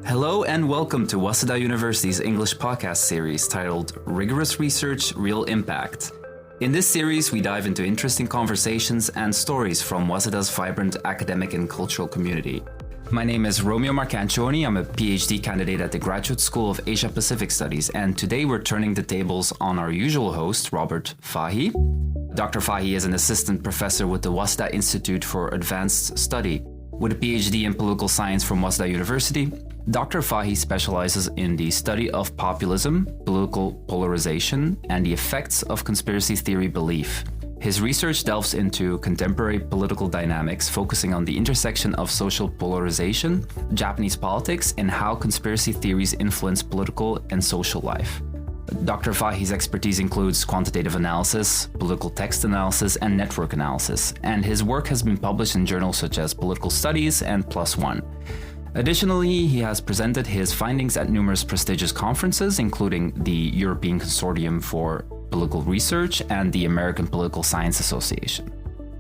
Hello and welcome to Waseda University's English podcast series titled Rigorous Research, Real Impact. In this series, we dive into interesting conversations and stories from Waseda's vibrant academic and cultural community. My name is Romeo Marcantuoni. I'm a Ph.D. candidate at the Graduate School of Asia Pacific Studies, and today we're turning the tables on our usual host, Robert Fahey. Dr. Fahey is an assistant professor with the Waseda Institute for Advanced Study. With a Ph.D. in political science from Waseda University, Dr. Fahey specializes in the study of populism, political polarization, and the effects of conspiracy theory belief. His research delves into contemporary political dynamics, focusing on the intersection of social polarization, Japanese politics, and how conspiracy theories influence political and social life. Dr. Fahey's expertise includes quantitative analysis, political text analysis, and network analysis, and his work has been published in journals such as Political Studies and PLOS ONE. Additionally, he has presented his findings at numerous prestigious conferences, including the European Consortium for Political Research and the American Political Science Association.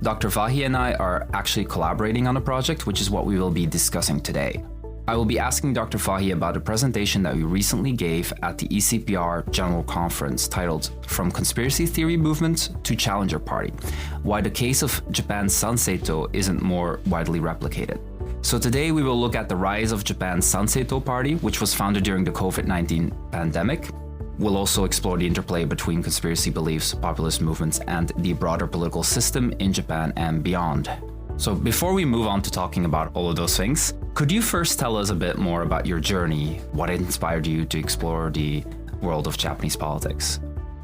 Dr. Fahey and I are actually collaborating on a project, which is what we will be discussing today. I will be asking Dr. Fahey about a presentation that we recently gave at the ECPR General Conference titled From Conspiracy Theory Movement to Challenger Party, why the case of Japan's Saneto isn't more widely replicated. So today we will look at the rise of Japan's Saneto Party, which was founded during the COVID-19 pandemic. We'll also explore the interplay between conspiracy beliefs, populist movements, and the broader political system in Japan and beyond. So before we move on to talking about all of those things, could you first tell us a bit more about your journey? What inspired you to explore the world of Japanese politics?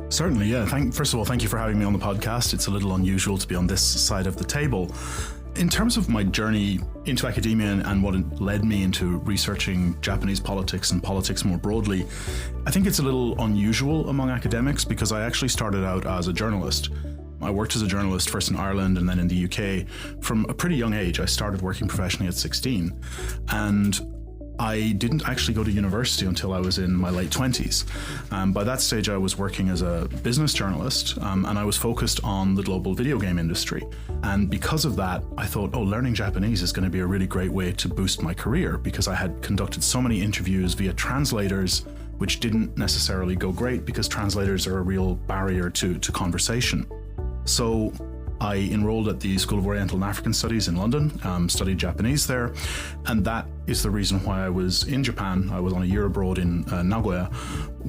Certainly, yeah. First of all, thank you for having me on the podcast. It's a little unusual to be on this side of the table. In terms of my journey into academia and what led me into researching Japanese politics and politics more broadly, I think it's a little unusual among academics because I actually started out as a journalist. I worked as a journalist first in Ireland and then in the UK from a pretty young age. I started working professionally at 16, and I didn't actually go to university until I was in my late 20s. By that stage, I was working as a business journalist, and I was focused on the global video game industry. And because of that, I thought, learning Japanese is going to be a really great way to boost my career, because I had conducted so many interviews via translators, which didn't necessarily go great because translators are a real barrier to conversation. So I enrolled at the School of Oriental and African Studies in London, studied Japanese there, and that is the reason why I was in Japan. I was on a year abroad in Nagoya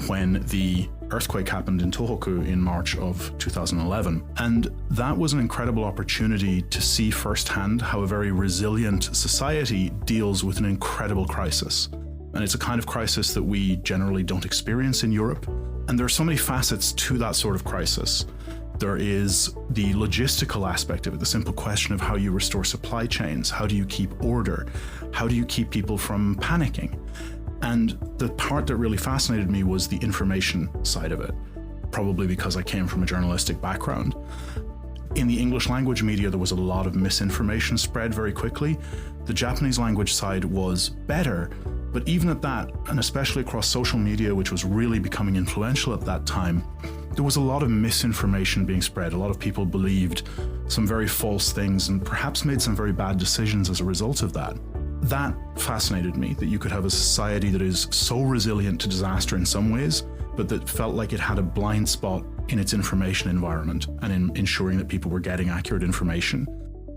when the earthquake happened in Tohoku in March of 2011. And that was an incredible opportunity to see firsthand how a very resilient society deals with an incredible crisis. And it's a kind of crisis that we generally don't experience in Europe. And there are so many facets to that sort of crisis. There is the logistical aspect of it, the simple question of how you restore supply chains. How do you keep order? How do you keep people from panicking? And the part that really fascinated me was the information side of it, probably because I came from a journalistic background. In the English language media, there was a lot of misinformation spread very quickly. The Japanese language side was better, but even at that, and especially across social media, which was really becoming influential at that time, there was a lot of misinformation being spread. A lot of people believed some very false things and perhaps made some very bad decisions as a result of that. That fascinated me, that you could have a society that is so resilient to disaster in some ways, but that felt like it had a blind spot in its information environment and in ensuring that people were getting accurate information.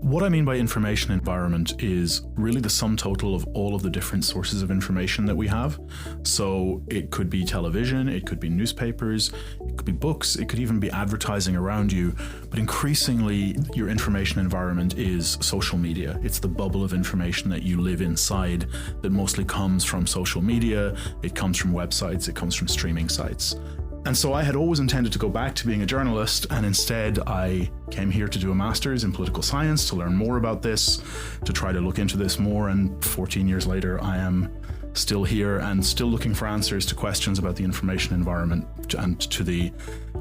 What I mean by information environment is really the sum total of all of the different sources of information that we have. So it could be television, it could be newspapers, it could be books, it could even be advertising around you. But increasingly, your information environment is social media. It's the bubble of information that you live inside that mostly comes from social media, it comes from websites, it comes from streaming sites. And so I had always intended to go back to being a journalist, and instead I came here to do a master's in political science to learn more about this, to try to look into this more, and 14 years later I am still here and still looking for answers to questions about the information environment and to the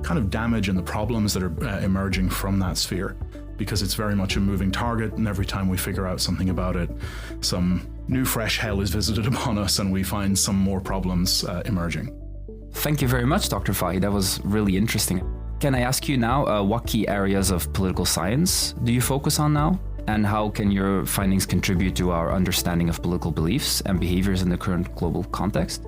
kind of damage and the problems that are emerging from that sphere, because it's very much a moving target, and every time we figure out something about it, some new fresh hell is visited upon us and we find some more problems emerging. Thank you very much, Dr. Fahey. That was really interesting. Can I ask you now, what key areas of political science do you focus on now? And how can your findings contribute to our understanding of political beliefs and behaviors in the current global context?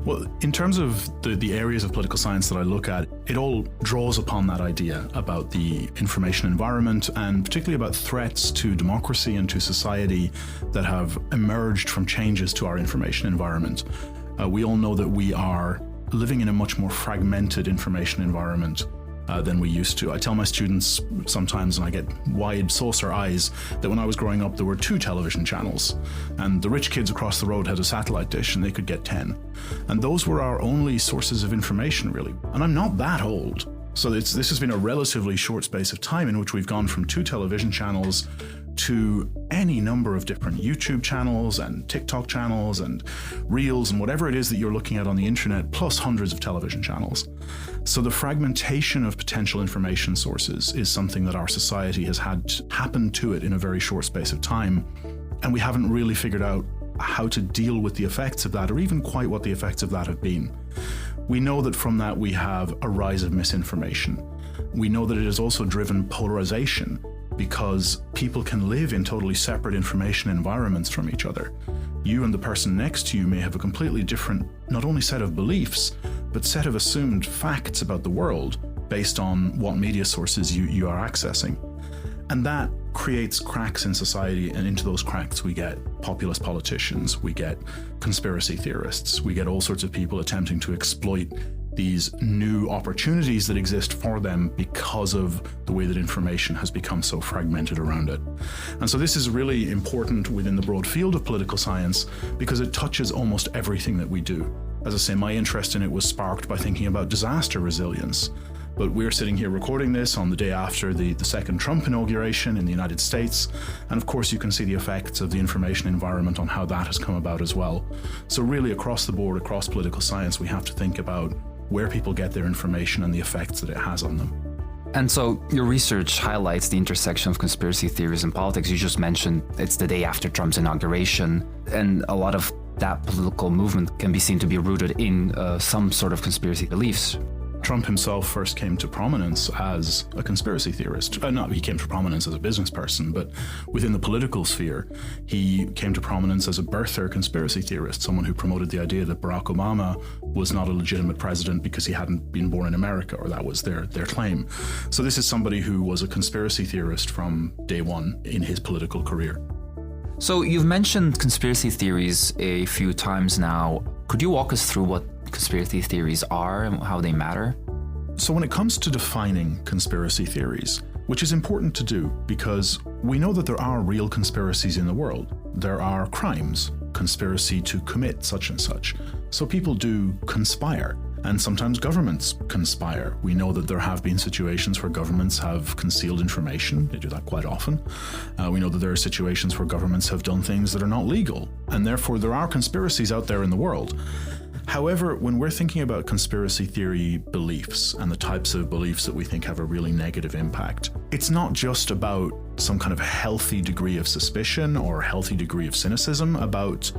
Well, in terms of the areas of political science that I look at, it all draws upon that idea about the information environment and particularly about threats to democracy and to society that have emerged from changes to our information environment. We all know that we are living in a much more fragmented information environment than we used to. I tell my students sometimes, and I get wide saucer eyes, that when I was growing up there were 2 television channels and the rich kids across the road had a satellite dish and they could get 10. And those were our only sources of information, really. And I'm not that old. So this has been a relatively short space of time in which we've gone from 2 television channels to any number of different YouTube channels and TikTok channels and Reels and whatever it is that you're looking at on the internet, plus hundreds of television channels. So the fragmentation of potential information sources is something that our society has had happen to it in a very short space of time. And we haven't really figured out how to deal with the effects of that, or even quite what the effects of that have been. We know that from that we have a rise of misinformation. We know that it has also driven polarization, because people can live in totally separate information environments from each other. You and the person next to you may have a completely different, not only set of beliefs, but set of assumed facts about the world based on what media sources you are accessing. And that creates cracks in society, and into those cracks we get populist politicians, we get conspiracy theorists, we get all sorts of people attempting to exploit these new opportunities that exist for them because of the way that information has become so fragmented around it. And so this is really important within the broad field of political science because it touches almost everything that we do. As I say, my interest in it was sparked by thinking about disaster resilience. But we're sitting here recording this on the day after the second Trump inauguration in the United States. And of course, you can see the effects of the information environment on how that has come about as well. So really across the board, across political science, we have to think about where people get their information and the effects that it has on them. And so your research highlights the intersection of conspiracy theories and politics. You just mentioned it's the day after Trump's inauguration, and a lot of that political movement can be seen to be rooted in some sort of conspiracy beliefs. Trump himself first came to prominence as a conspiracy theorist. He came to prominence as a business person, but within the political sphere, he came to prominence as a birther conspiracy theorist, someone who promoted the idea that Barack Obama was not a legitimate president because he hadn't been born in America, or that was their claim. So this is somebody who was a conspiracy theorist from day one in his political career. So you've mentioned conspiracy theories a few times now. Could you walk us through what conspiracy theories are and how they matter? So when it comes to defining conspiracy theories, which is important to do because we know that there are real conspiracies in the world. There are crimes, conspiracy to commit such and such. So people do conspire, and sometimes governments conspire. We know that there have been situations where governments have concealed information. They do that quite often. We know that there are situations where governments have done things that are not legal, and therefore there are conspiracies out there in the world. However, when we're thinking about conspiracy theory beliefs and the types of beliefs that we think have a really negative impact, it's not just about some kind of healthy degree of suspicion or healthy degree of cynicism about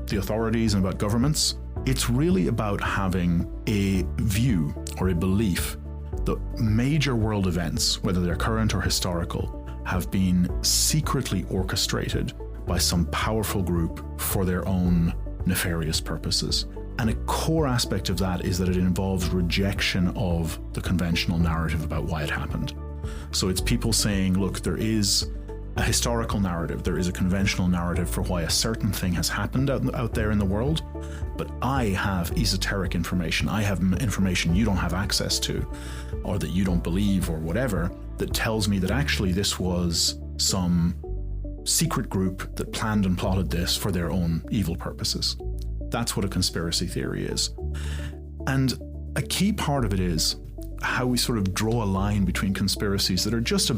the authorities and about governments. It's really about having a view or a belief that major world events, whether they're current or historical, have been secretly orchestrated by some powerful group for their own nefarious purposes. And a core aspect of that is that it involves rejection of the conventional narrative about why it happened. So it's people saying, look, there is a historical narrative, there is a conventional narrative for why a certain thing has happened out there in the world, but I have esoteric information, I have information you don't have access to, or that you don't believe, or whatever, that tells me that actually this was some secret group that planned and plotted this for their own evil purposes. That's what a conspiracy theory is. And a key part of it is how we sort of draw a line between conspiracies that are just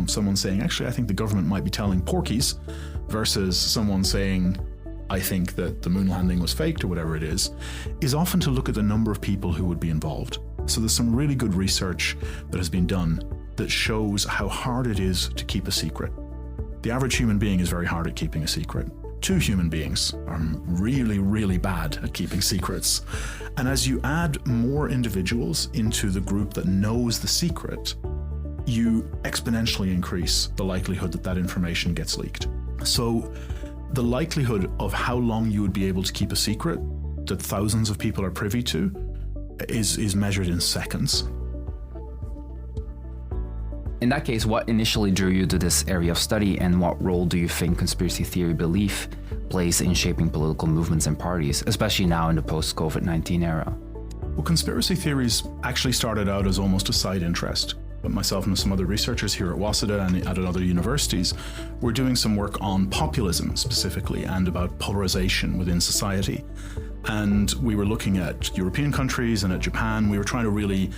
someone saying, actually, I think the government might be telling porkies, versus someone saying, I think that the moon landing was faked, or whatever it is often to look at the number of people who would be involved. So there's some really good research that has been done that shows how hard it is to keep a secret. The average human being is very hard at keeping a secret. 2 human beings are really, really bad at keeping secrets. And as you add more individuals into the group that knows the secret, you exponentially increase the likelihood that that information gets leaked. So the likelihood of how long you would be able to keep a secret that thousands of people are privy to is measured in seconds. In that case, what initially drew you to this area of study, and what role do you think conspiracy theory belief plays in shaping political movements and parties, especially now in the post-COVID-19 era? Well, conspiracy theories actually started out as almost a side interest. But myself and some other researchers here at Waseda and at other universities were doing some work on populism specifically and about polarization within society. And we were looking at European countries and at Japan. We were trying to really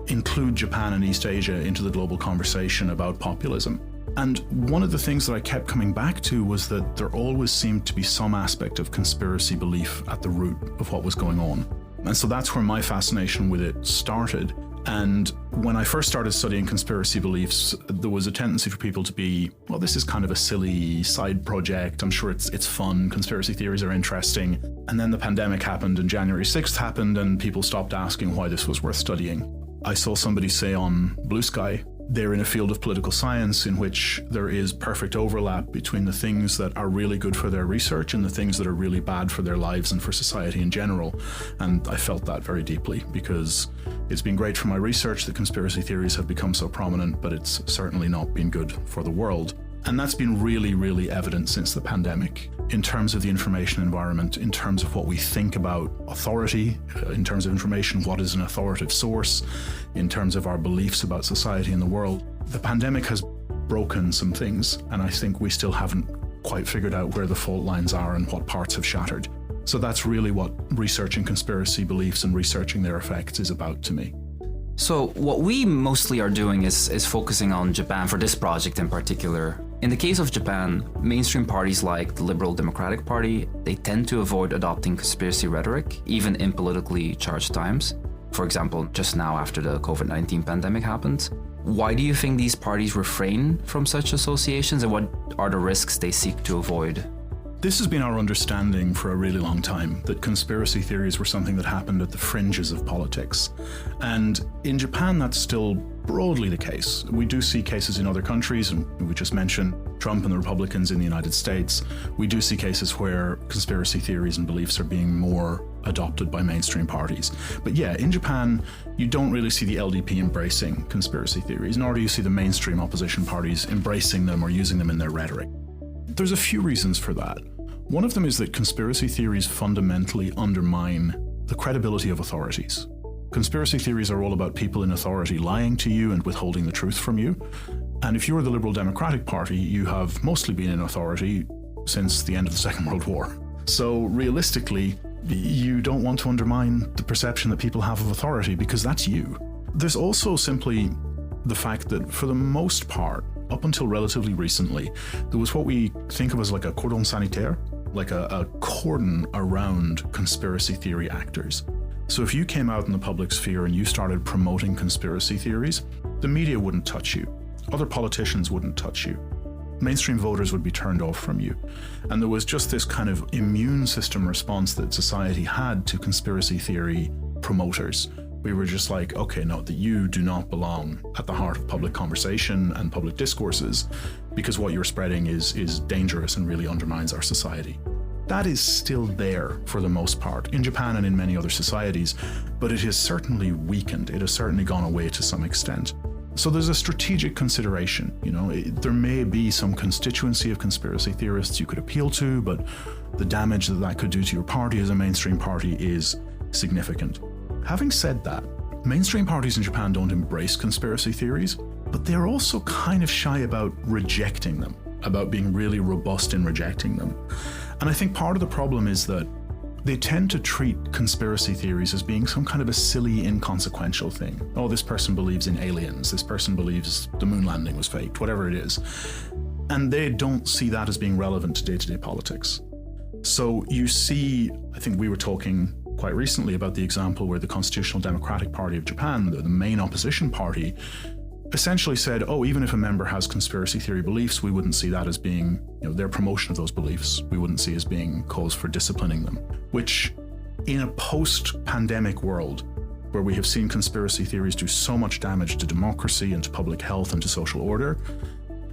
include Japan and East Asia into the global conversation about populism. And one of the things that I kept coming back to was that there always seemed to be some aspect of conspiracy belief at the root of what was going on. And so that's where my fascination with it started. And when I first started studying conspiracy beliefs, there was a tendency for people to be, well, this is kind of a silly side project. I'm sure it's fun. Conspiracy theories are interesting. And then the pandemic happened and January 6th happened and people stopped asking why this was worth studying. I saw somebody say on Blue Sky, they're in a field of political science in which there is perfect overlap between the things that are really good for their research and the things that are really bad for their lives and for society in general. And I felt that very deeply because it's been great for my research that conspiracy theories have become so prominent, but it's certainly not been good for the world. And that's been really, really evident since the pandemic in terms of the information environment, in terms of what we think about authority, in terms of information, what is an authoritative source, in terms of our beliefs about society and the world. The pandemic has broken some things, and I think we still haven't quite figured out where the fault lines are and what parts have shattered. So that's really what researching conspiracy beliefs and researching their effects is about to me. So what we mostly are doing is focusing on Japan for this project in particular. In the case of Japan, mainstream parties like the Liberal Democratic Party, they tend to avoid adopting conspiracy rhetoric, even in politically charged times. For example, just now after the COVID-19 pandemic happened. Why do you think these parties refrain from such associations, and what are the risks they seek to avoid? This has been our understanding for a really long time, that conspiracy theories were something that happened at the fringes of politics. And in Japan, that's still broadly the case. We do see cases in other countries, and we just mentioned Trump and the Republicans in the United States. We do see cases where conspiracy theories and beliefs are being more adopted by mainstream parties. But yeah, in Japan, you don't really see the LDP embracing conspiracy theories, nor do you see the mainstream opposition parties embracing them or using them in their rhetoric. There's a few reasons for that. One of them is that conspiracy theories fundamentally undermine the credibility of authorities. Conspiracy theories are all about people in authority lying to you and withholding the truth from you. And if you're the Liberal Democratic Party, you have mostly been in authority since the end of the Second World War. So realistically, you don't want to undermine the perception that people have of authority because that's you. There's also simply the fact that for the most part, up until relatively recently, there was what we think of as like a cordon sanitaire, like a cordon around conspiracy theory actors. So if you came out in the public sphere and you started promoting conspiracy theories, the media wouldn't touch you. Other politicians wouldn't touch you. Mainstream voters would be turned off from you. And there was just this kind of immune system response that society had to conspiracy theory promoters. We were just like, okay, no, that you do not belong at the heart of public conversation and public discourses because what you're spreading is dangerous and really undermines our society. That is still there for the most part in Japan and in many other societies, but it has certainly weakened. It has certainly gone away to some extent. So there's a strategic consideration. There may be some constituency of conspiracy theorists you could appeal to, but the damage that could do to your party as a mainstream party is significant. Having said that, mainstream parties in Japan don't embrace conspiracy theories, but they're also kind of shy about rejecting them, about being really robust in rejecting them. And I think part of the problem is that they tend to treat conspiracy theories as being some kind of a silly, inconsequential thing. Oh, this person believes in aliens, this person believes the moon landing was faked, whatever it is. And they don't see that as being relevant to day-to-day politics. So you see, I think we were talking quite recently about the example where the Constitutional Democratic Party of Japan, the main opposition party, essentially said, oh, even if a member has conspiracy theory beliefs, we wouldn't see that as being, their promotion of those beliefs, we wouldn't see as being cause for disciplining them. Which, in a post-pandemic world, where we have seen conspiracy theories do so much damage to democracy and to public health and to social order,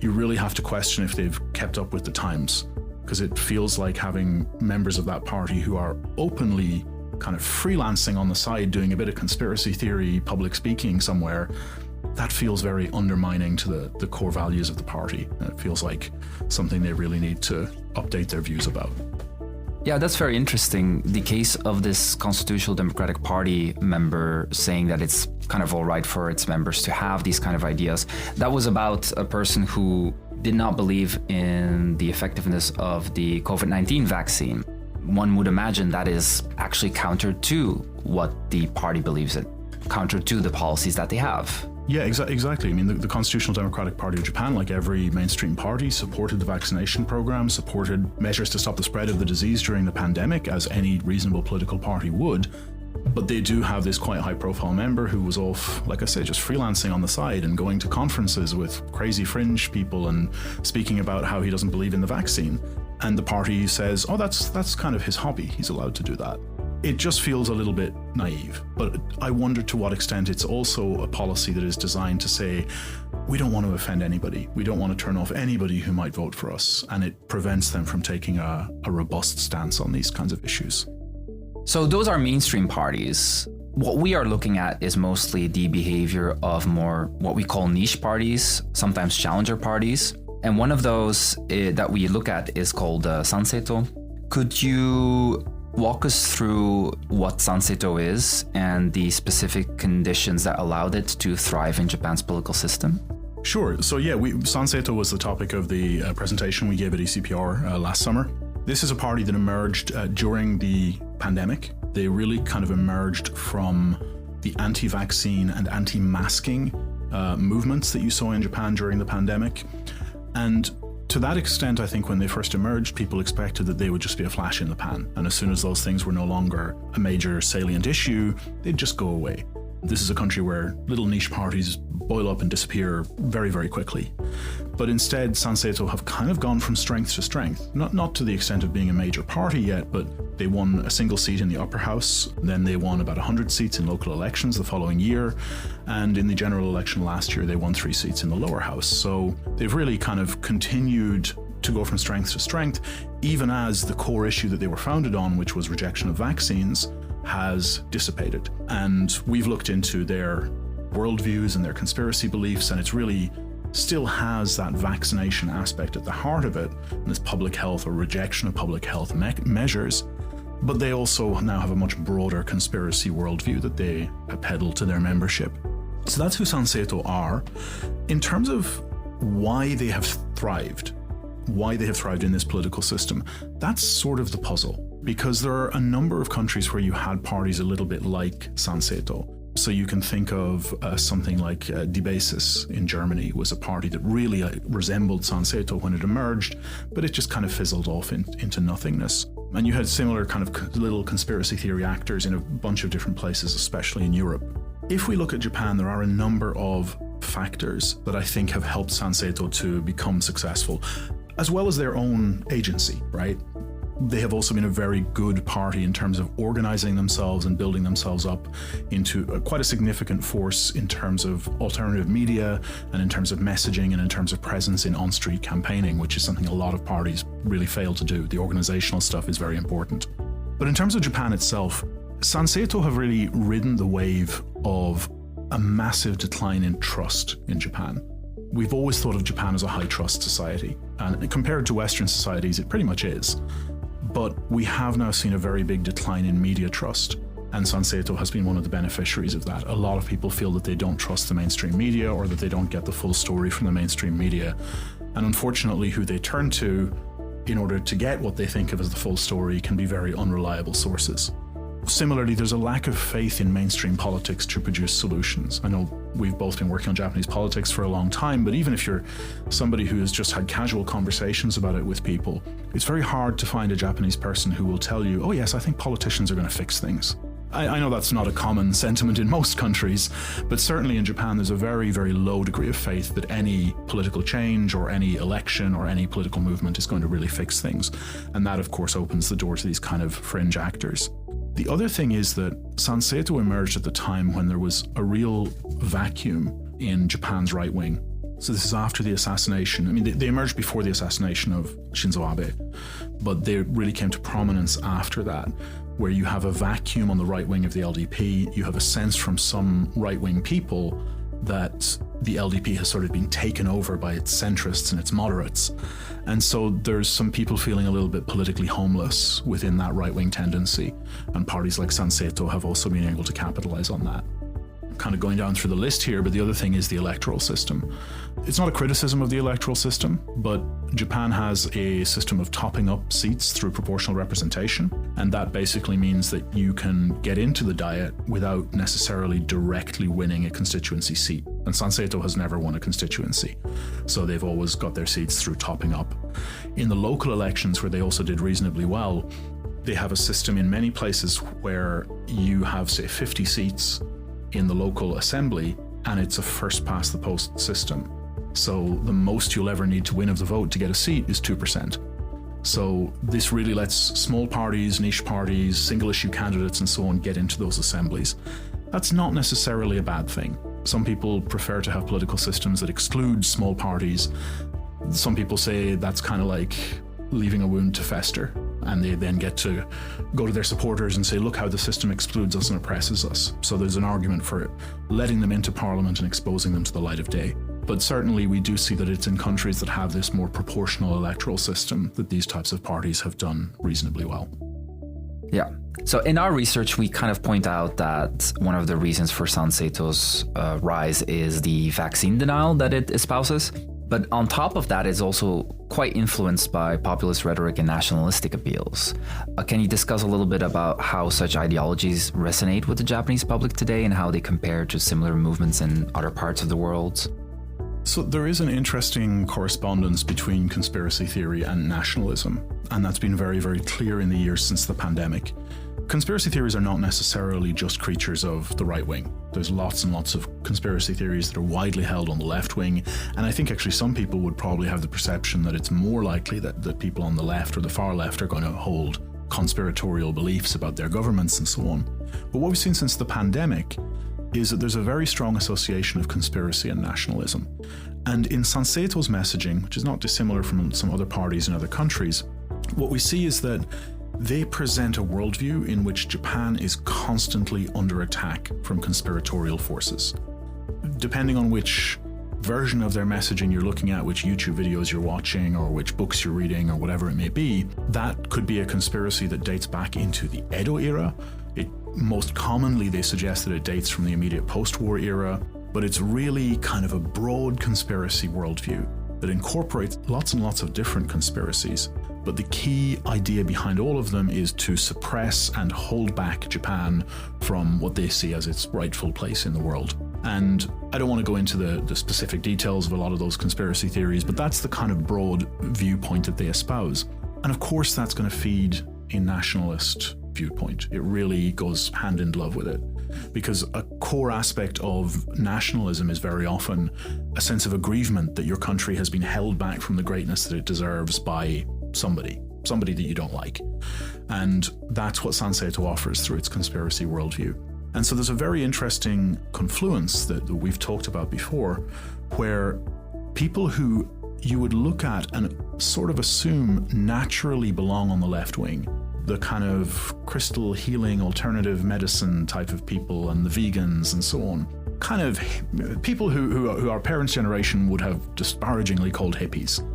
you really have to question if they've kept up with the times, because it feels like having members of that party who are openly kind of freelancing on the side, doing a bit of conspiracy theory, public speaking somewhere, that feels very undermining to the core values of the party. And it feels like something they really need to update their views about. Yeah, that's very interesting. The case of this Constitutional Democratic Party member saying that it's kind of all right for its members to have these kind of ideas, that was about a person who did not believe in the effectiveness of the COVID-19 vaccine. One would imagine that is actually counter to what the party believes in, counter to the policies that they have. Yeah, exactly. I mean, the Constitutional Democratic Party of Japan, like every mainstream party, supported the vaccination program, supported measures to stop the spread of the disease during the pandemic, as any reasonable political party would. But they do have this quite high-profile member who was off, like I say, just freelancing on the side and going to conferences with crazy fringe people and speaking about how he doesn't believe in the vaccine. And the party says, oh, that's kind of his hobby. He's allowed to do that. It just feels a little bit naive, but I wonder to what extent it's also a policy that is designed to say, we don't want to offend anybody. We don't want to turn off anybody who might vote for us. And it prevents them from taking a robust stance on these kinds of issues. So those are mainstream parties. What we are looking at is mostly the behavior of more what we call niche parties, sometimes challenger parties. And one of those that we look at is called Saneto. Could you walk us through what Saneto is and the specific conditions that allowed it to thrive in Japan's political system? Sure. So yeah, Saneto was the topic of the presentation we gave at ECPR last summer. This is a party that emerged during the pandemic. They really kind of emerged from the anti-vaccine and anti-masking movements that you saw in Japan during the pandemic. And to that extent, I think when they first emerged, people expected that they would just be a flash in the pan. And as soon as those things were no longer a major salient issue, they'd just go away. This is a country where little niche parties boil up and disappear very, very quickly. But instead, Saneto have kind of gone from strength to strength. Not to the extent of being a major party yet, but they won a single seat in the upper house. Then they won about 100 seats in local elections the following year. And in the general election last year, they won 3 seats in the lower house. So they've really kind of continued to go from strength to strength, even as the core issue that they were founded on, which was rejection of vaccines, has dissipated. And we've looked into their worldviews and their conspiracy beliefs, and it's really still has that vaccination aspect at the heart of it, and this public health or rejection of public health measures. But they also now have a much broader conspiracy worldview that they peddle to their membership. So that's who Saneto are. In terms of why they have thrived in this political system, that's sort of the puzzle. Because there are a number of countries where you had parties a little bit like Saneto. So you can think of something like Die Basis in Germany was a party that really resembled Saneto when it emerged, but it just kind of fizzled off into nothingness. And you had similar kind of little conspiracy theory actors in a bunch of different places, especially in Europe. If we look at Japan, there are a number of factors that I think have helped Saneto to become successful, as well as their own agency, right? They have also been a very good party in terms of organizing themselves and building themselves up into quite a significant force in terms of alternative media and in terms of messaging and in terms of presence in on-street campaigning, which is something a lot of parties really fail to do. The organizational stuff is very important. But in terms of Japan itself, Saneto have really ridden the wave of a massive decline in trust in Japan. We've always thought of Japan as a high-trust society, and compared to Western societies, it pretty much is. But we have now seen a very big decline in media trust, and Saneto has been one of the beneficiaries of that. A lot of people feel that they don't trust the mainstream media or that they don't get the full story from the mainstream media. And unfortunately, who they turn to in order to get what they think of as the full story can be very unreliable sources. Similarly, there's a lack of faith in mainstream politics to produce solutions. I know we've both been working on Japanese politics for a long time, but even if you're somebody who has just had casual conversations about it with people, it's very hard to find a Japanese person who will tell you, oh yes, I think politicians are going to fix things. I know that's not a common sentiment in most countries, but certainly in Japan there's a very, very low degree of faith that any political change or any election or any political movement is going to really fix things. And that, of course, opens the door to these kind of fringe actors. The other thing is that Saneto emerged at the time when there was a real vacuum in Japan's right wing. So this is after the assassination. I mean, they emerged before the assassination of Shinzo Abe, but they really came to prominence after that, where you have a vacuum on the right wing of the LDP. You have a sense from some right-wing people that the LDP has sort of been taken over by its centrists and its moderates. And so there's some people feeling a little bit politically homeless within that right-wing tendency. And parties like Saneto have also been able to capitalize on that. Kind of going down through the list here, but the other thing is the electoral system. It's not a criticism of the electoral system, but Japan has a system of topping up seats through proportional representation, and that basically means that you can get into the Diet without necessarily directly winning a constituency seat. And Saneto has never won a constituency, so they've always got their seats through topping up. In the local elections, where they also did reasonably well, they have a system in many places where you have, say, 50 seats in the local assembly, and it's a first past the post system. So the most you'll ever need to win of the vote to get a seat is 2%. So this really lets small parties, niche parties, single issue candidates and so on get into those assemblies. That's not necessarily a bad thing. Some people prefer to have political systems that exclude small parties. Some people say that's kind of like leaving a wound to fester, and they then get to go to their supporters and say, look how the system excludes us and oppresses us. So there's an argument for letting them into parliament and exposing them to the light of day. But certainly we do see that it's in countries that have this more proportional electoral system that these types of parties have done reasonably well. Yeah. So in our research, we kind of point out that one of the reasons for Saneto's rise is the vaccine denial that it espouses. But on top of that, it's also quite influenced by populist rhetoric and nationalistic appeals. Can you discuss a little bit about how such ideologies resonate with the Japanese public today and how they compare to similar movements in other parts of the world? So there is an interesting correspondence between conspiracy theory and nationalism, and that's been very, very clear in the years since the pandemic. Conspiracy theories are not necessarily just creatures of the right wing. There's lots and lots of conspiracy theories that are widely held on the left wing, and I think actually some people would probably have the perception that it's more likely that people on the left or the far left are going to hold conspiratorial beliefs about their governments and so on. But what we've seen since the pandemic is that there's a very strong association of conspiracy and nationalism. And in Saneto's messaging, which is not dissimilar from some other parties in other countries, what we see is that they present a worldview in which Japan is constantly under attack from conspiratorial forces. Depending on which version of their messaging you're looking at, which YouTube videos you're watching, or which books you're reading, or whatever it may be, that could be a conspiracy that dates back into the Edo era. Most commonly, they suggest that it dates from the immediate post-war era, but it's really kind of a broad conspiracy worldview that incorporates lots and lots of different conspiracies. But the key idea behind all of them is to suppress and hold back Japan from what they see as its rightful place in the world. And I don't want to go into the specific details of a lot of those conspiracy theories, but that's the kind of broad viewpoint that they espouse. And of course, that's going to feed a nationalist viewpoint. It really goes hand in glove with it, because a core aspect of nationalism is very often a sense of aggrievement that your country has been held back from the greatness that it deserves by somebody that you don't like. And that's what Saneto offers through its conspiracy worldview. And so there's a very interesting confluence that we've talked about before, where people who you would look at and sort of assume naturally belong on the left wing, the kind of crystal healing alternative medicine type of people and the vegans and so on, kind of people who our parents' generation would have disparagingly called hippies.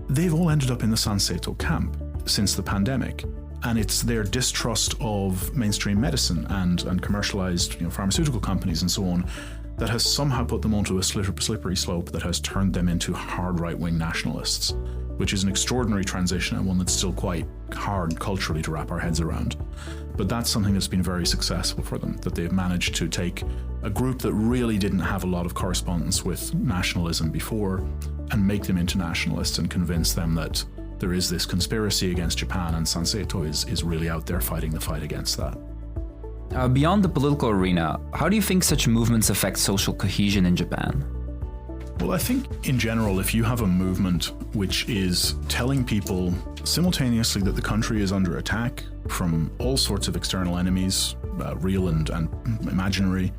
They've all ended up in the Saneto camp since the pandemic. And it's their distrust of mainstream medicine and commercialized pharmaceutical companies and so on that has somehow put them onto a slippery slope that has turned them into hard right-wing nationalists, which is an extraordinary transition and one that's still quite hard culturally to wrap our heads around. But that's something that's been very successful for them, that they've managed to take a group that really didn't have a lot of correspondence with nationalism before and make them into nationalists and convince them that there is this conspiracy against Japan, and Saneto is really out there fighting the fight against that. Beyond the political arena, how do you think such movements affect social cohesion in Japan? Well, I think in general, if you have a movement which is telling people simultaneously that the country is under attack from all sorts of external enemies, real and imaginary,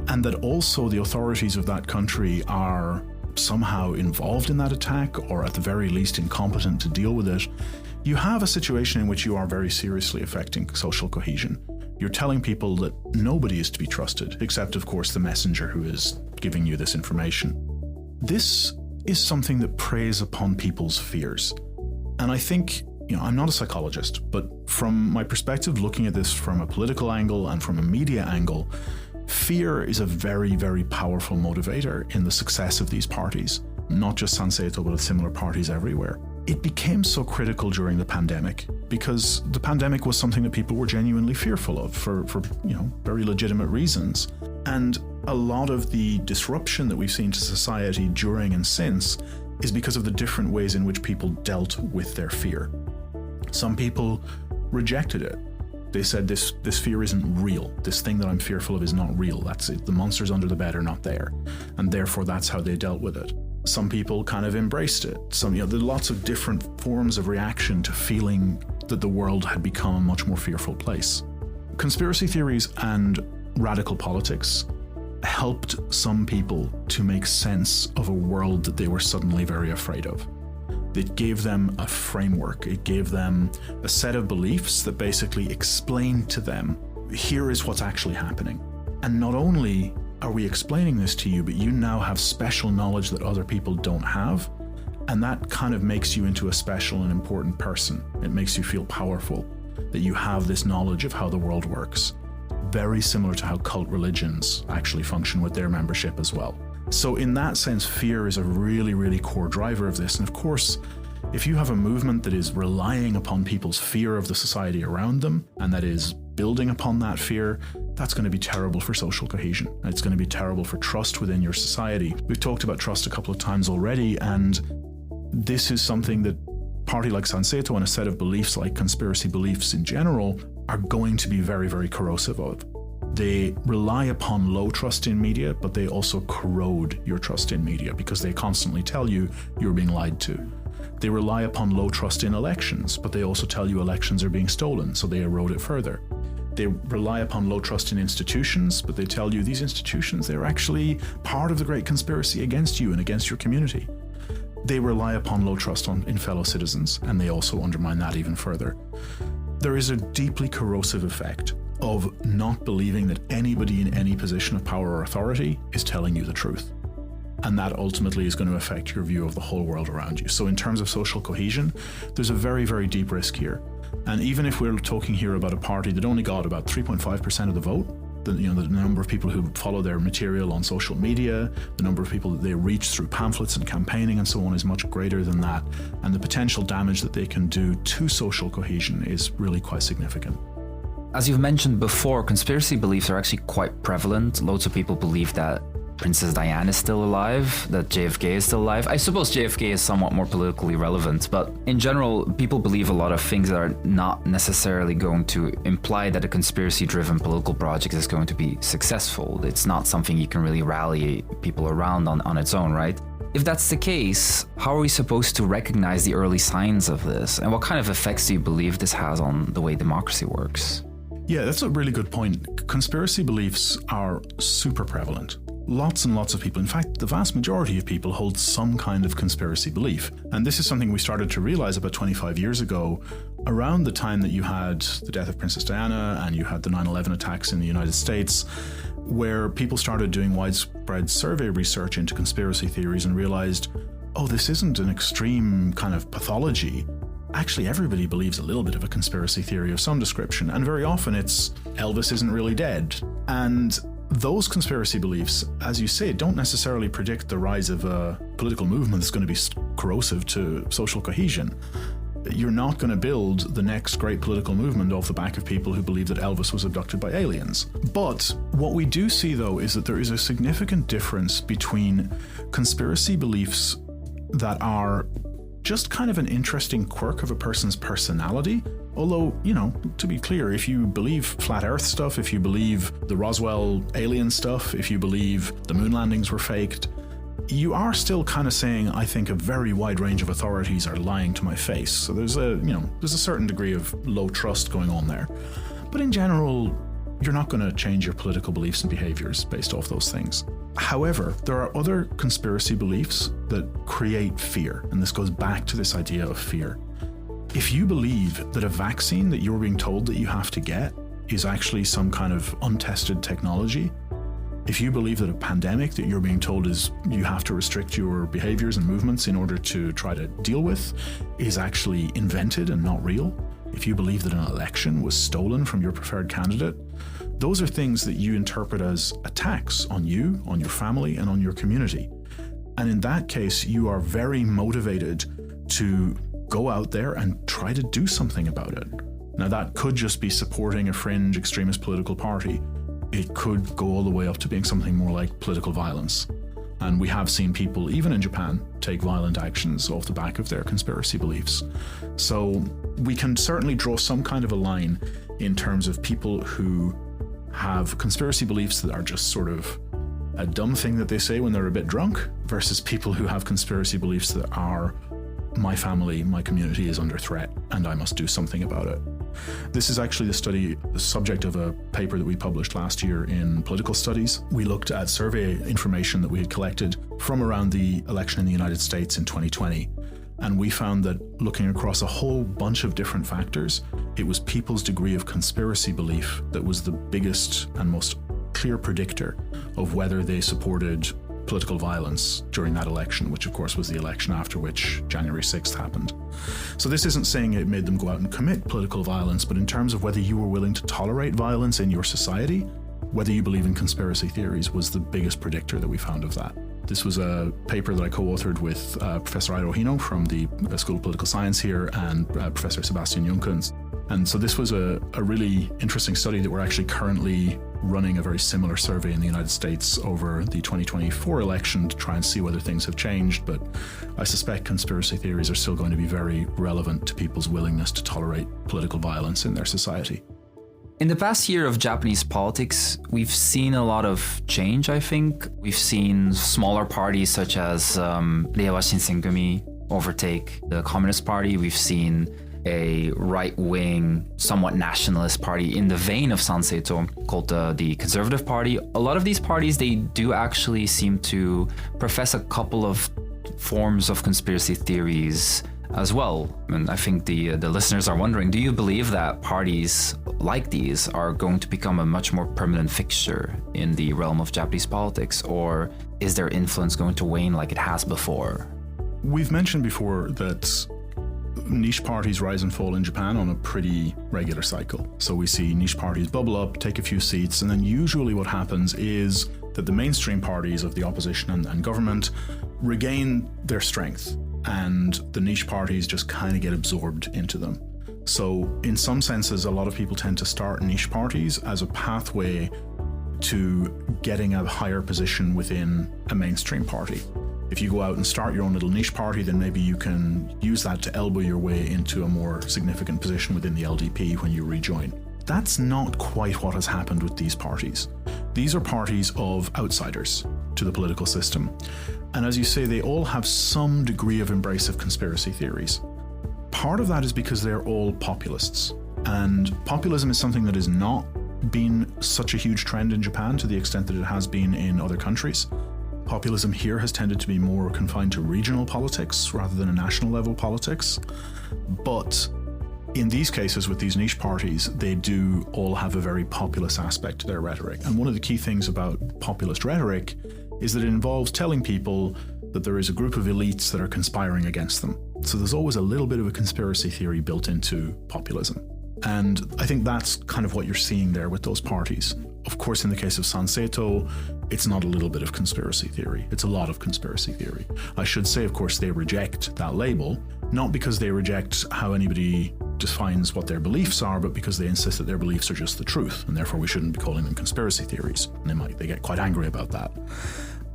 and that also the authorities of that country are somehow involved in that attack, or at the very least incompetent to deal with it, you have a situation in which you are very seriously affecting social cohesion. You're telling people that nobody is to be trusted, except, of course, the messenger who is giving you this information. This is something that preys upon people's fears. And I think, I'm not a psychologist, but from my perspective, looking at this from a political angle and from a media angle, fear is a very, very powerful motivator in the success of these parties, not just Saneto, but similar parties everywhere. It became so critical during the pandemic because the pandemic was something that people were genuinely fearful of for very legitimate reasons. And a lot of the disruption that we've seen to society during and since is because of the different ways in which people dealt with their fear. Some people rejected it. They said this fear isn't real. This thing that I'm fearful of is not real. That's it. The monsters under the bed are not there. And therefore that's how they dealt with it. Some people kind of embraced it. There are lots of different forms of reaction to feeling that the world had become a much more fearful place. Conspiracy theories and radical politics helped some people to make sense of a world that they were suddenly very afraid of. It gave them a framework. It gave them a set of beliefs that basically explained to them, here is what's actually happening. And not only are we explaining this to you, but you now have special knowledge that other people don't have. And that kind of makes you into a special and important person. It makes you feel powerful that you have this knowledge of how the world works. Very similar to how cult religions actually function with their membership as well. So in that sense, fear is a really, really core driver of this. And of course, if you have a movement that is relying upon people's fear of the society around them, and that is building upon that fear, that's going to be terrible for social cohesion. It's going to be terrible for trust within your society. We've talked about trust a couple of times already, and this is something that a party like Saneto and a set of beliefs like conspiracy beliefs in general are going to be very, very corrosive of. They rely upon low trust in media, but they also corrode your trust in media because they constantly tell you you're being lied to. They rely upon low trust in elections, but they also tell you elections are being stolen, so they erode it further. They rely upon low trust in institutions, but they tell you these institutions, they're actually part of the great conspiracy against you and against your community. They rely upon low trust in fellow citizens, and they also undermine that even further. There is a deeply corrosive effect of not believing that anybody in any position of power or authority is telling you the truth. And that ultimately is going to affect your view of the whole world around you. So in terms of social cohesion, there's a very, very deep risk here. And even if we're talking here about a party that only got about 3.5% of the vote, the number of people who follow their material on social media, the number of people that they reach through pamphlets and campaigning and so on is much greater than that. And the potential damage that they can do to social cohesion is really quite significant. As you've mentioned before, conspiracy beliefs are actually quite prevalent. Loads of people believe that Princess Diana is still alive, that JFK is still alive. I suppose JFK is somewhat more politically relevant, but in general, people believe a lot of things that are not necessarily going to imply that a conspiracy-driven political project is going to be successful. It's not something you can really rally people around on its own, right? If that's the case, how are we supposed to recognize the early signs of this? And what kind of effects do you believe this has on the way democracy works? Yeah, that's a really good point. Conspiracy beliefs are super prevalent. Lots and lots of people, in fact, the vast majority of people hold some kind of conspiracy belief. And this is something we started to realize about 25 years ago, around the time that you had the death of Princess Diana and you had the 9/11 attacks in the United States, where people started doing widespread survey research into conspiracy theories and realized, oh, this isn't an extreme kind of pathology. Actually, everybody believes a little bit of a conspiracy theory of some description, and very often it's Elvis isn't really dead. And those conspiracy beliefs, as you say, don't necessarily predict the rise of a political movement that's going to be corrosive to social cohesion. You're not going to build the next great political movement off the back of people who believe that Elvis was abducted by aliens. But what we do see, though, is that there is a significant difference between conspiracy beliefs that are just kind of an interesting quirk of a person's personality. Although, to be clear, if you believe flat earth stuff, if you believe the Roswell alien stuff, if you believe the moon landings were faked, you are still kind of saying, I think a very wide range of authorities are lying to my face. So there's a certain degree of low trust going on there. But in general, you're not going to change your political beliefs and behaviors based off those things. However, there are other conspiracy beliefs that create fear. And this goes back to this idea of fear. If you believe that a vaccine that you're being told that you have to get is actually some kind of untested technology, if you believe that a pandemic that you're being told is you have to restrict your behaviors and movements in order to try to deal with is actually invented and not real, if you believe that an election was stolen from your preferred candidate, those are things that you interpret as attacks on you, on your family, and on your community. And in that case, you are very motivated to go out there and try to do something about it. Now, that could just be supporting a fringe extremist political party. It could go all the way up to being something more like political violence. And we have seen people, even in Japan, take violent actions off the back of their conspiracy beliefs. So we can certainly draw some kind of a line in terms of people who have conspiracy beliefs that are just sort of a dumb thing that they say when they're a bit drunk, versus people who have conspiracy beliefs that are, my family, my community is under threat and I must do something about it. This is actually the subject of a paper that we published last year in Political Studies. We looked at survey information that we had collected from around the election in the United States in 2020. And we found that looking across a whole bunch of different factors, it was people's degree of conspiracy belief that was the biggest and most clear predictor of whether they supported political violence during that election, which of course was the election after which January 6th happened. So this isn't saying it made them go out and commit political violence, but in terms of whether you were willing to tolerate violence in your society, whether you believe in conspiracy theories was the biggest predictor that we found of that. This was a paper that I co-authored with Professor Airo Hino from the School of Political Science here and Professor Sebastian Junkens. And so this was a really interesting study that we're actually currently running a very similar survey in the United States over the 2024 election to try and see whether things have changed. But I suspect conspiracy theories are still going to be very relevant to people's willingness to tolerate political violence in their society. In the past year of Japanese politics, we've seen a lot of change, I think. We've seen smaller parties such as Reiwa Shinsengumi overtake the Communist Party. We've seen a right-wing, somewhat nationalist party in the vein of Saneto called the Conservative Party. A lot of these parties, they do actually seem to profess a couple of forms of conspiracy theories as well. And I think the listeners are wondering, do you believe that parties like these are going to become a much more permanent fixture in the realm of Japanese politics, or is their influence going to wane like it has before? We've mentioned before that niche parties rise and fall in Japan on a pretty regular cycle. So we see niche parties bubble up, take a few seats, and then usually what happens is that the mainstream parties of the opposition and government regain their strength, and the niche parties just kind of get absorbed into them. So in some senses, a lot of people tend to start niche parties as a pathway to getting a higher position within a mainstream party. If you go out and start your own little niche party, then maybe you can use that to elbow your way into a more significant position within the LDP when you rejoin. That's not quite what has happened with these parties. These are parties of outsiders to the political system. And as you say, they all have some degree of embrace of conspiracy theories. Part of that is because they're all populists. And populism is something that has not been such a huge trend in Japan to the extent that it has been in other countries. Populism here has tended to be more confined to regional politics rather than a national level politics. But in these cases, with these niche parties, they do all have a very populist aspect to their rhetoric. And one of the key things about populist rhetoric is that it involves telling people that there is a group of elites that are conspiring against them. So there's always a little bit of a conspiracy theory built into populism. And I think that's kind of what you're seeing there with those parties. Of course, in the case of Saneto, it's not a little bit of conspiracy theory. It's a lot of conspiracy theory. I should say, of course, they reject that label, not because they reject how anybody defines what their beliefs are, but because they insist that their beliefs are just the truth, and therefore we shouldn't be calling them conspiracy theories. And they get quite angry about that.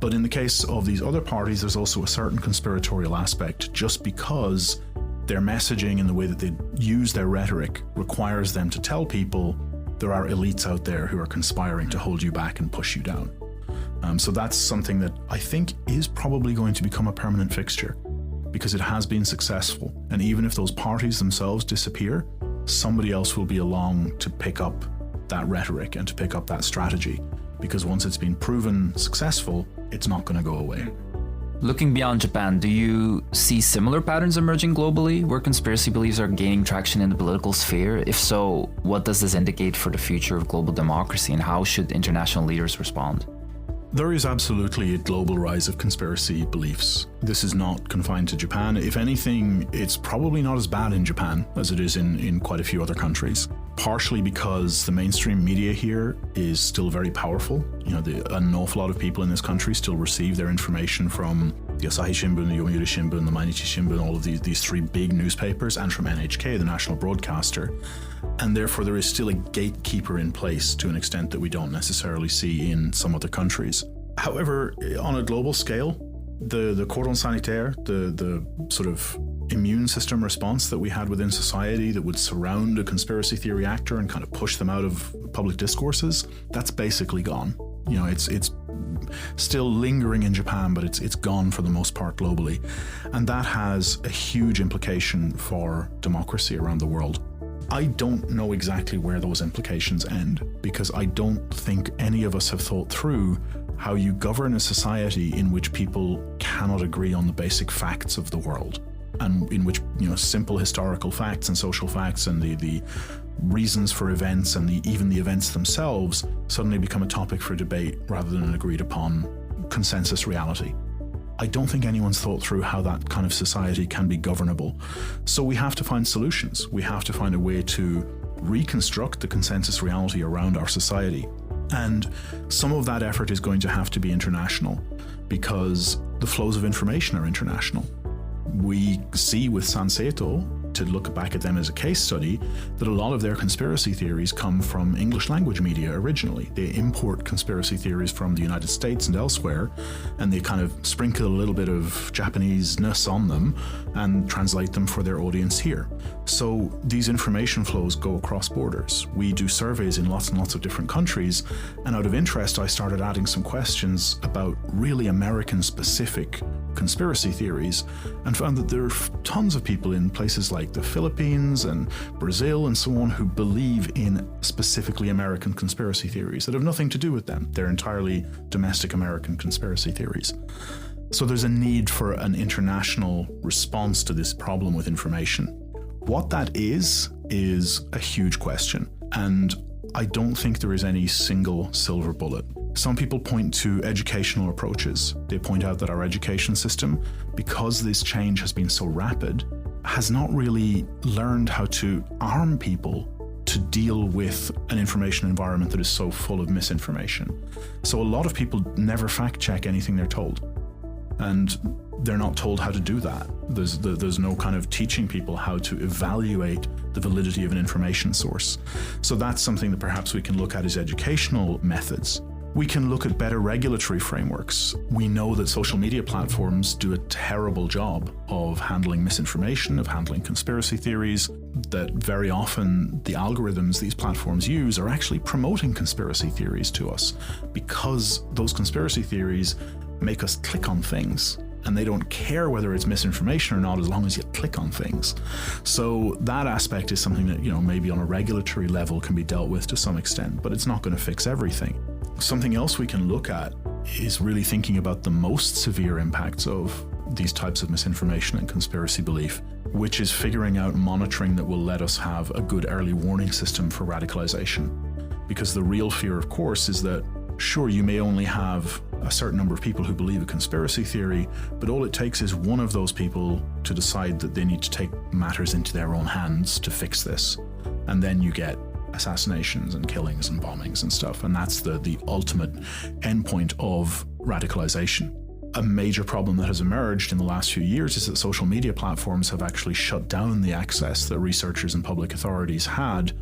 But in the case of these other parties, there's also a certain conspiratorial aspect, just because their messaging and the way that they use their rhetoric requires them to tell people there are elites out there who are conspiring to hold you back and push you down. So that's something that I think is probably going to become a permanent fixture, because it has been successful. And even if those parties themselves disappear, somebody else will be along to pick up that rhetoric and to pick up that strategy, because once it's been proven successful, it's not going to go away. Looking beyond Japan, do you see similar patterns emerging globally where conspiracy beliefs are gaining traction in the political sphere? If so, what does this indicate for the future of global democracy, and how should international leaders respond? There is absolutely a global rise of conspiracy beliefs. This is not confined to Japan. If anything, it's probably not as bad in Japan as it is in quite a few other countries. Partially because the mainstream media here is still very powerful. An awful lot of people in this country still receive their information from the Asahi Shimbun, the Yomiuri Shimbun, the Mainichi Shimbun, all of these three big newspapers, and from NHK, the national broadcaster. And therefore there is still a gatekeeper in place to an extent that we don't necessarily see in some other countries. However, on a global scale, the cordon sanitaire, the sort of immune system response that we had within society that would surround a conspiracy theory actor and kind of push them out of public discourses, that's basically gone. It's still lingering in Japan, but it's gone for the most part globally. And that has a huge implication for democracy around the world. I don't know exactly where those implications end, because I don't think any of us have thought through how you govern a society in which people cannot agree on the basic facts of the world, and in which simple historical facts and social facts and the reasons for events and even the events themselves suddenly become a topic for debate rather than an agreed upon consensus reality. I don't think anyone's thought through how that kind of society can be governable. So we have to find solutions. We have to find a way to reconstruct the consensus reality around our society. And some of that effort is going to have to be international, because the flows of information are international. We see with Saneto, to look back at them as a case study, that a lot of their conspiracy theories come from English language media originally. They import conspiracy theories from the United States and elsewhere, and they kind of sprinkle a little bit of Japanese-ness on them and translate them for their audience here. So these information flows go across borders. We do surveys in lots and lots of different countries, and out of interest I started adding some questions about really American-specific conspiracy theories, and found that there are tons of people in places like the Philippines and Brazil and so on who believe in specifically American conspiracy theories that have nothing to do with them. They're entirely domestic American conspiracy theories. So there's a need for an international response to this problem with information. What that is a huge question, and I don't think there is any single silver bullet. Some people point to educational approaches. They point out that our education system, because this change has been so rapid, has not really learned how to arm people to deal with an information environment that is so full of misinformation. So a lot of people never fact check anything they're told, and they're not told how to do that. There's no kind of teaching people how to evaluate the validity of an information source. So that's something that perhaps we can look at as educational methods. We can look at better regulatory frameworks. We know that social media platforms do a terrible job of handling misinformation, of handling conspiracy theories, that very often the algorithms these platforms use are actually promoting conspiracy theories to us, because those conspiracy theories make us click on things, and they don't care whether it's misinformation or not as long as you click on things. So that aspect is something that, maybe on a regulatory level can be dealt with to some extent, but it's not going to fix everything. Something else we can look at is really thinking about the most severe impacts of these types of misinformation and conspiracy belief, which is figuring out monitoring that will let us have a good early warning system for radicalization. Because the real fear, of course, is that, sure, you may only have a certain number of people who believe a conspiracy theory, but all it takes is one of those people to decide that they need to take matters into their own hands to fix this. And then you get assassinations and killings and bombings and stuff, and that's the ultimate endpoint of radicalization. A major problem that has emerged in the last few years is that social media platforms have actually shut down the access that researchers and public authorities had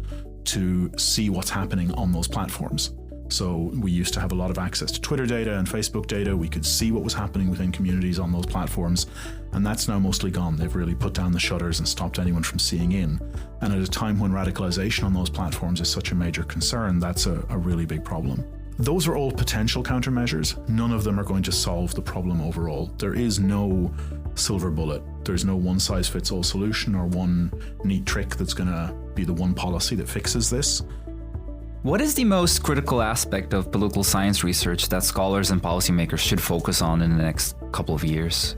to see what's happening on those platforms. So we used to have a lot of access to Twitter data and Facebook data. We could see what was happening within communities on those platforms, and that's now mostly gone. They've really put down the shutters and stopped anyone from seeing in. And at a time when radicalization on those platforms is such a major concern, that's a really big problem. Those are all potential countermeasures. None of them are going to solve the problem overall. There is no silver bullet. There's no one-size-fits-all solution or one neat trick that's going to be the one policy that fixes this. What is the most critical aspect of political science research that scholars and policymakers should focus on in the next couple of years?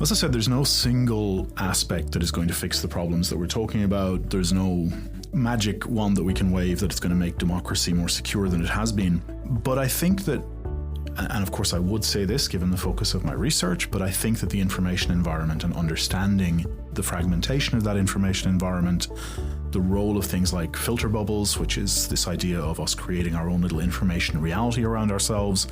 As I said, there's no single aspect that is going to fix the problems that we're talking about. There's no magic wand that we can wave that it's going to make democracy more secure than it has been. But I think that, and of course I would say this given the focus of my research, but I think that the information environment and understanding the fragmentation of that information environment, the role of things like filter bubbles, which is this idea of us creating our own little information reality around ourselves,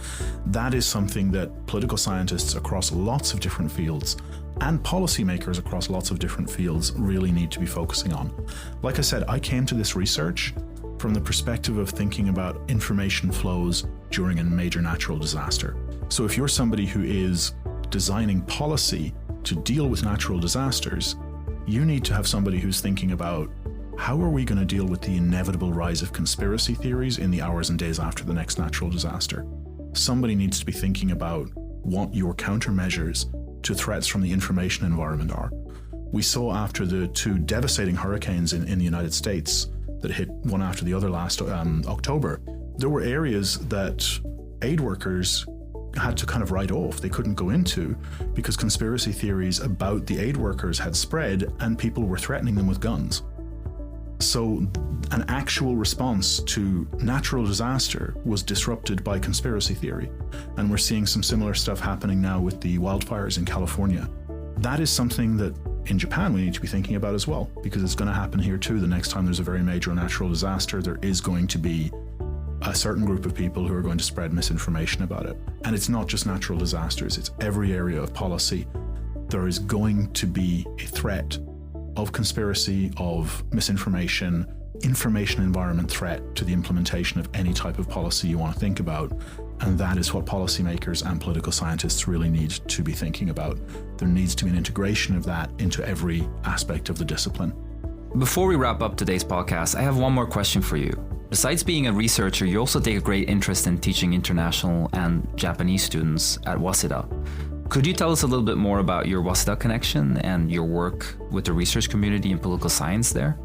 that is something that political scientists across lots of different fields and policymakers across lots of different fields really need to be focusing on. Like I said, I came to this research from the perspective of thinking about information flows during a major natural disaster. So if you're somebody who is designing policy to deal with natural disasters, you need to have somebody who's thinking about how are we going to deal with the inevitable rise of conspiracy theories in the hours and days after the next natural disaster. Somebody needs to be thinking about what your countermeasures to threats from the information environment are. We saw after the two devastating hurricanes in the United States that hit one after the other last October, there were areas that aid workers had to kind of write off. They couldn't go into because conspiracy theories about the aid workers had spread and people were threatening them with guns. So an actual response to natural disaster was disrupted by conspiracy theory. And we're seeing some similar stuff happening now with the wildfires in California. That is something that in Japan we need to be thinking about as well, because it's going to happen here too. The next time there's a very major natural disaster, there is going to be a certain group of people who are going to spread misinformation about it. And it's not just natural disasters, it's every area of policy. There is going to be a threat of conspiracy, of misinformation, information environment threat to the implementation of any type of policy you want to think about. And that is what policymakers and political scientists really need to be thinking about. There needs to be an integration of that into every aspect of the discipline. Before we wrap up today's podcast, I have one more question for you. Besides being a researcher, you also take a great interest in teaching international and Japanese students at Waseda. Could you tell us a little bit more about your Waseda connection and your work with the research community in political science there?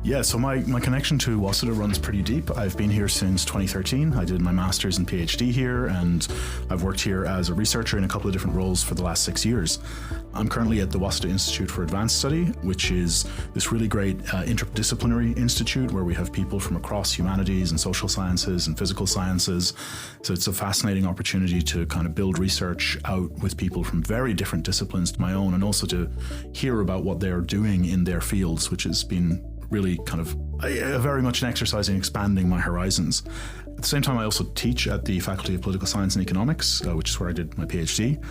Yeah, so my connection to Waseda runs pretty deep. I've been here since 2013. I did my master's and Ph.D. here, and I've worked here as a researcher in a couple of different roles for the last 6 years. I'm currently at the Waseda Institute for Advanced Study, which is this really great interdisciplinary institute where we have people from across humanities and social sciences and physical sciences. So it's a fascinating opportunity to kind of build research out with people from very different disciplines to my own, and also to hear about what they're doing in their fields, which has been really kind of very much an exercise in expanding my horizons. At the same time, I also teach at the Faculty of Political Science and Economics, which is where I did my PhD.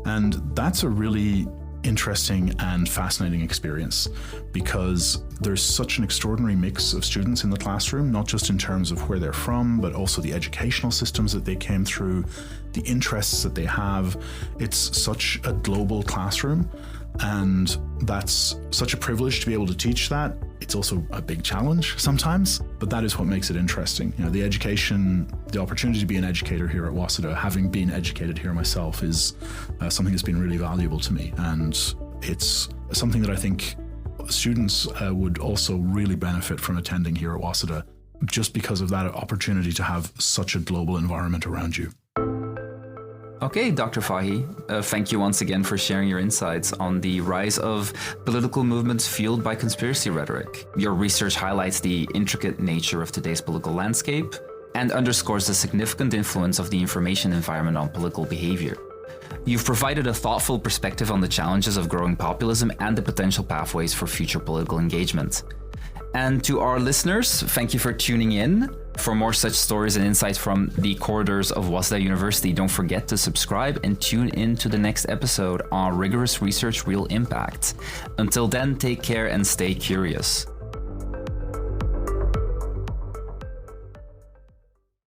And that's a really interesting and fascinating experience because there's such an extraordinary mix of students in the classroom, not just in terms of where they're from, but also the educational systems that they came through, the interests that they have. It's such a global classroom. And that's such a privilege to be able to teach that. It's also a big challenge sometimes, but that is what makes it interesting. You know, the education, the opportunity to be an educator here at Waseda, having been educated here myself, is something that's been really valuable to me. And it's something that I think students would also really benefit from attending here at Waseda, just because of that opportunity to have such a global environment around you. Okay, Dr. Fahey, thank you once again for sharing your insights on the rise of political movements fueled by conspiracy rhetoric. Your research highlights the intricate nature of today's political landscape and underscores the significant influence of the information environment on political behavior. You've provided a thoughtful perspective on the challenges of growing populism and the potential pathways for future political engagement. And to our listeners, thank you for tuning in. For more such stories and insights from the corridors of Waseda University, don't forget to subscribe and tune in to the next episode on Rigorous Research, Real Impact. Until then, take care and stay curious.